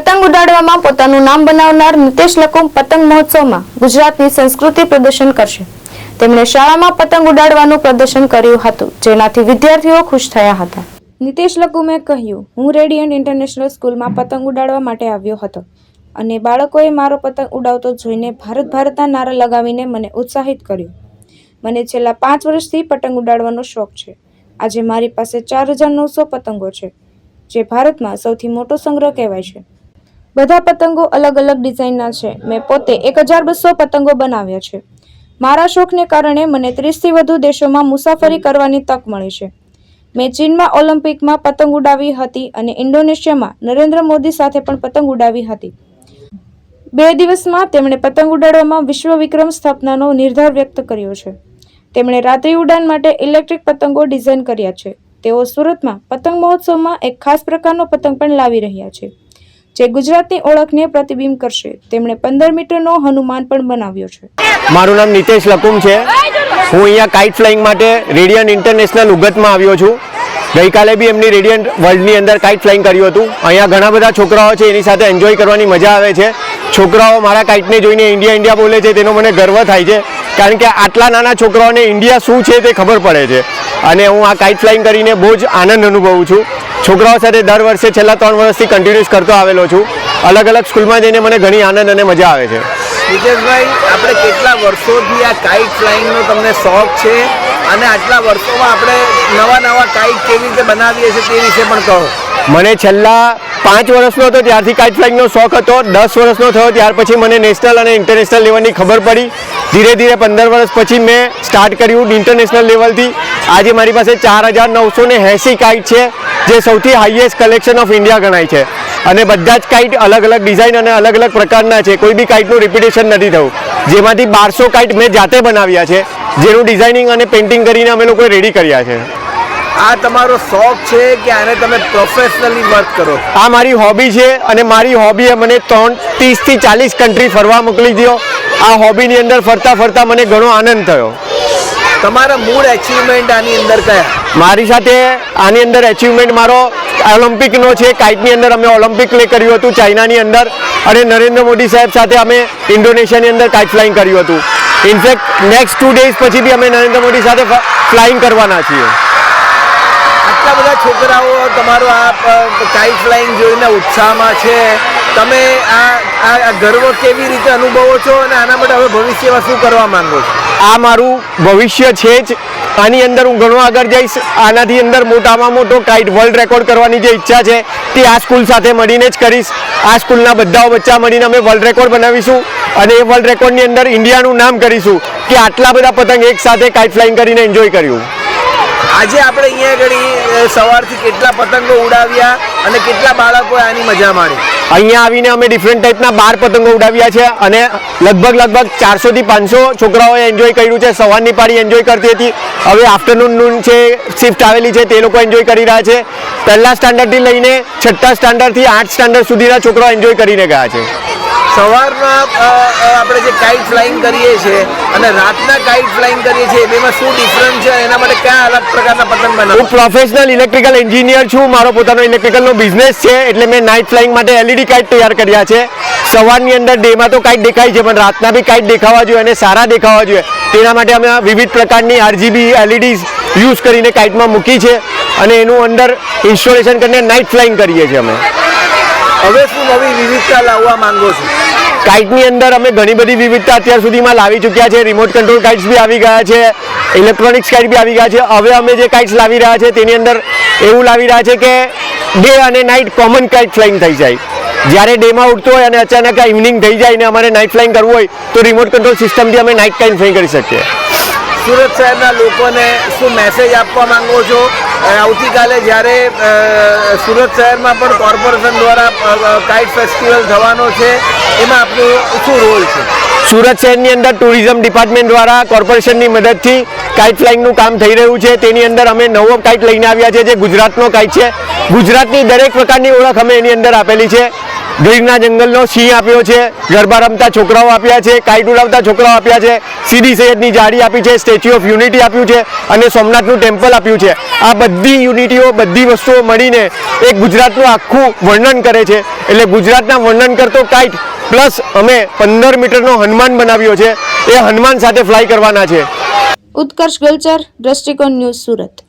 પતંગ ઉડાડવામાં પોતાનું નામ બનાવનાર નિતેશ લકુમ પતંગ મહોત્સવમાં ગુજરાતની સંસ્કૃતિ પ્રદર્શન કરશે। તેમણે શાળામાં પતંગ ઉડાડવાનું પ્રદર્શન કર્યું હતું, જેનાથી વિદ્યાર્થીઓ ખુશ થયા હતા। નિતેશ લકુમે કહ્યું, હું રેડિયન્ટ ઇન્ટરનેશનલ સ્કૂલમાં પતંગ ઉડાડવા માટે આવ્યો હતો અને બાળકોએ મારો પતંગ ઉડાવતો જોઈને ભારત ભારતના નારા લગાવીને મને ઉત્સાહિત કર્યો। મને છેલ્લા 5 વર્ષથી પતંગ ઉડાડવાનો શોખ છે। આજે મારી પાસે 4900 પતંગો છે, જે ભારતમાં સૌથી મોટો સંગ્રહ કહેવાય છે। બધા પતંગો અલગ અલગ ડિઝાઇનના છે। મેં પોતે 1200 પતંગો બનાવ્યા છે। મારા શોખને કારણે મને 30થી વધુ દેશોમાં મુસાફરી કરવાની તક મળી છે। મેં ચીનમાં ઓલિમ્પિકમાં પતંગ ઉડાવી હતી અને ઇન્ડોનેશિયામાં નરેન્દ્ર મોદી સાથે પણ પતંગ ઉડાવી હતી। 2 દિવસમાં તેમણે પતંગ ઉડાડવામાં વિશ્વ વિક્રમ સ્થાપનાનો નિર્ધાર વ્યક્ત કર્યો છે। તેમણે રાત્રિ ઉડાન માટે ઇલેક્ટ્રિક પતંગો ડિઝાઇન કર્યા છે। તેઓ સુરતમાં પતંગ મહોત્સવમાં એક ખાસ પ્રકારનો પતંગ પણ લાવી રહ્યા છે, જે ગુજરાતની ઓળખને પ્રતિબિંબ કરશે। તેમણે 15 મીટરનો હનુમાન પણ બનાવ્યો છે। મારું નામ નિતેશ લકુમ છે। હું અહીંયા કાઇટ ફ્લાઇંગ માટે રેડિયન્ટ ઇન્ટરનેશનલ ઉગતમાં આવ્યો છું। ગઈકાલે બી એમની રેડિયન્ટ વર્લ્ડની અંદર કાઇટ ફ્લાઇંગ કર્યું હતું। અહીંયા ઘણા બધા છોકરાઓ છે, એની સાથે એન્જોય કરવાની મજા આવે છે। છોકરાઓ મારા કાઇટને જોઈને ઇન્ડિયા ઇન્ડિયા બોલે છે, તેનો મને ગર્વ થાય છે, કારણ કે આટલા નાના છોકરાઓને ઇન્ડિયા શું છે તે ખબર પડે છે। અને હું આ કાઇટ ફ્લાઇંગ કરીને બહુ જ આનંદ અનુભવું છું। છોકરાઓ સાથે દર વર્ષે છેલ્લા 3 વર્ષથી કન્ટિન્યુઅસ કરતો આવેલો છું। અલગ અલગ સ્કૂલમાં જઈને મને ઘણી આનંદ અને મજા આવે છે। નિતેશભાઈ, આપણે કેટલા વર્ષોથી આ કાઇટ ફ્લાઇંગનો તમને શોખ છે અને આટલા વર્ષોમાં આપણે નવા કાઇટ કેવી રીતે બનાવીએ છીએ તે વિશે પણ કહો। મને છેલ્લા 5 વર્ષનો હતો ત્યારથી કાઇટ ફ્લાઇંગનો શોખ હતો। 10 વર્ષનો થયો ત્યાર પછી મને નેશનલ અને ઇન્ટરનેશનલ લેવલની ખબર પડી। ધીરે ધીરે 15 વર્ષ પછી મેં સ્ટાર્ટ કર્યું ઇન્ટરનેશનલ લેવલથી। આજે મારી પાસે 4980 કાઇટ છે, જે સૌથી હાઈએસ્ટ કલેક્શન ઓફ ઇન્ડિયા ગણાય છે। અને બધા જ કાઇટ અલગ અલગ ડિઝાઇન અને અલગ અલગ પ્રકારના છે। કોઈ બી કાઇટનું રિપીટેશન નથી થયું। જેમાંથી 1200 કાઇટ મેં જાતે બનાવ્યા છે, જેનું ડિઝાઇનિંગ અને પેઇન્ટિંગ કરીને અમે લોકોએ રેડી કર્યા છે। આ તમારો શોખ છે કે આને તમે પ્રોફેશનલી વર્ક કરો? આ મારી હોબી છે અને મારી હોબીએ મને 30 થી 40 કન્ટ્રી ફરવા મોકલી દીધો। આ હોબીની અંદર ફરતા ફરતા મને ઘણો આનંદ થયો। તમારા મૂળ એચિવમેન્ટ આની અંદર કયા? મારી સાથે આની અંદર એચિવમેન્ટ મારો ઓલિમ્પિકનો છે। કાઇટની અંદર અમે ઓલિમ્પિક પ્લે કર્યું હતું ચાઇનાની અંદર, અને નરેન્દ્ર મોદી સાહેબ સાથે અમે ઇન્ડોનેશિયાની અંદર કાઇટ ફ્લાઇંગ કર્યું હતું। ઇનફેક્ટ નેક્સ્ટ 2 ડેઝ પછી બી અમે નરેન્દ્ર મોદી સાથે ફ્લાઇંગ કરવાના છીએ। આટલા બધા છોકરાઓ તમારો આ કાઇટ ફ્લાઇંગ જોઈને ઉત્સાહમાં છે। તમે આ ગર્વ કેવી રીતે અનુભવો છો અને આના માટે હવે ભવિષ્યમાં શું કરવા માંગો છો? આ મારું ભવિષ્ય છે જ। આની અંદર હું ઘણો આગળ જઈશ। આનાથી અંદર મોટામાં મોટો કાઇટ વર્લ્ડ રેકોર્ડ કરવાની જે ઈચ્છા છે તે આ સ્કૂલ સાથે મળીને જ કરીશ। આ સ્કૂલના બધા બચ્ચા મળીને અમે વર્લ્ડ રેકોર્ડ બનાવીશું અને એ વર્લ્ડ રેકોર્ડની અંદર ઇન્ડિયાનું નામ કરીશું કે આટલા બધા પતંગ એક સાથે કાઇટ ફ્લાઇંગ કરીને એન્જોય કર્યું। આજે આપણે અહીંયા આગળ સવારથી કેટલા પતંગો ઉડાવ્યા અને કેટલા બાળકોએ આની મજા માણી? અહીંયા આવીને અમે ડિફરન્ટ ટાઈપના 12 પતંગો ઉડાવ્યા છે અને લગભગ 400 થી 500 છોકરાઓએ એન્જોય કર્યું છે। સવારની પાળી એન્જોય કરતી હતી, હવે આફ્ટરનૂન છે શિફ્ટ આવેલી છે તે લોકો એન્જોય કરી રહ્યા છે। પહેલા સ્ટાન્ડર્ડથી લઈને 6થા સ્ટાન્ડર્ડથી 8 સ્ટાન્ડર્ડ સુધીના છોકરાઓ એન્જોય કરીને ગયા છે। સવારમાં આપણે જે કાઇટ ફ્લાઇંગ કરીએ છીએ અને રાતના કાઇટ ફ્લાઇંગ કરીએ છીએ, બેમાં શું ડિફરન્સ છે? એના માટે કયા અલગ પ્રકારના પતંગ બનાવો? હું પ્રોફેશનલ ઇલેક્ટ્રિકલ એન્જિનિયર છું। મારો પોતાનો ઇલેક્ટ્રિકલનો બિઝનેસ છે, એટલે મેં નાઇટ ફ્લાઇંગ માટે LED કાઇટ તૈયાર કર્યા છે। સવારની અંદર ડેમાં તો કાઇટ દેખાય છે, પણ રાતના બી કાઇટ દેખાવા જોઈએ અને સારા દેખાવા જોઈએ, તેના માટે અમે વિવિધ પ્રકારની RGB LEDs યુઝ કરીને કાઇટમાં મૂકી છે અને એનું અંદર ઇન્સ્ટોલેશન કરીને નાઇટ ફ્લાઇંગ કરીએ છીએ અમે। હવે શું નવી વિવિધતા લાવવા માંગો છો? કાઇટની અંદર અમે ઘણી બધી વિવિધતા અત્યાર સુધીમાં લાવી ચૂક્યા છે। રિમોટ કંટ્રોલ કાઇટ્સ બી આવી ગયા છે, ઇલેક્ટ્રોનિક્સ કાઇટ બી આવી ગયા છે। હવે અમે જે કાઇટ્સ લાવી રહ્યા છે તેની અંદર એવું લાવી રહ્યા છે કે ડે અને નાઇટ કોમન કાઇટ ફ્લાઇંગ થઈ જાય। જ્યારે ડેમાં ઉડતો હોય અને અચાનક ઇવનિંગ થઈ જાય ને અમારે નાઇટ ફ્લાઇંગ કરવું હોય તો રિમોટ કંટ્રોલ સિસ્ટમથી અમે નાઇટ કાઇટ ફ્લાઇંગ કરી શકીએ। સુરત શહેરના લોકોને શું મેસેજ આપવા માંગો છો? આવતીકાલે જ્યારે સુરત શહેરમાં પણ કોર્પોરેશન દ્વારા કાઇટ ફેસ્ટિવલ થવાનો છે, એમાં આપનો શું રોલ છે? સુરત શહેરની અંદર ટુરિઝમ ડિપાર્ટમેન્ટ દ્વારા કોર્પોરેશનની મદદથી કાઇટ ફ્લાઇંગનું કામ થઈ રહ્યું છે। તેની અંદર અમે નવો કાઇટ લઈને આવ્યા છે, જે ગુજરાતનો કાઇટ છે। ગુજરાતની દરેક પ્રકારની ઓળખ અમે એની અંદર આપેલી છે। ગીરના જંગલનો સિંહ આપ્યો છે, ગરબા રમતા છોકરાઓ આપ્યા છે, કાઇટ ઉડાવતા છોકરાઓ આપ્યા છે, સીદી સૈયદની જાળી આપી છે, સ્ટેચ્યુ ઓફ યુનિટી આપ્યું છે અને સોમનાથનું ટેમ્પલ આપ્યું છે. આ બધી યુનિટીઓ, બધી વસ્તુઓ મળીને એક ગુજરાતનું આખું વર્ણન કરે છે. એટલે ગુજરાતના વર્ણન કરતો કાઇટ પ્લસ અમે 15 મીટરનો હનુમાન બનાવ્યો છે. એ હનુમાન સાથે ફ્લાય કરવાના છે. ઉત્કર્ષ ગલચર, દ્રષ્ટિકોણ ન્યૂઝ, સુરત.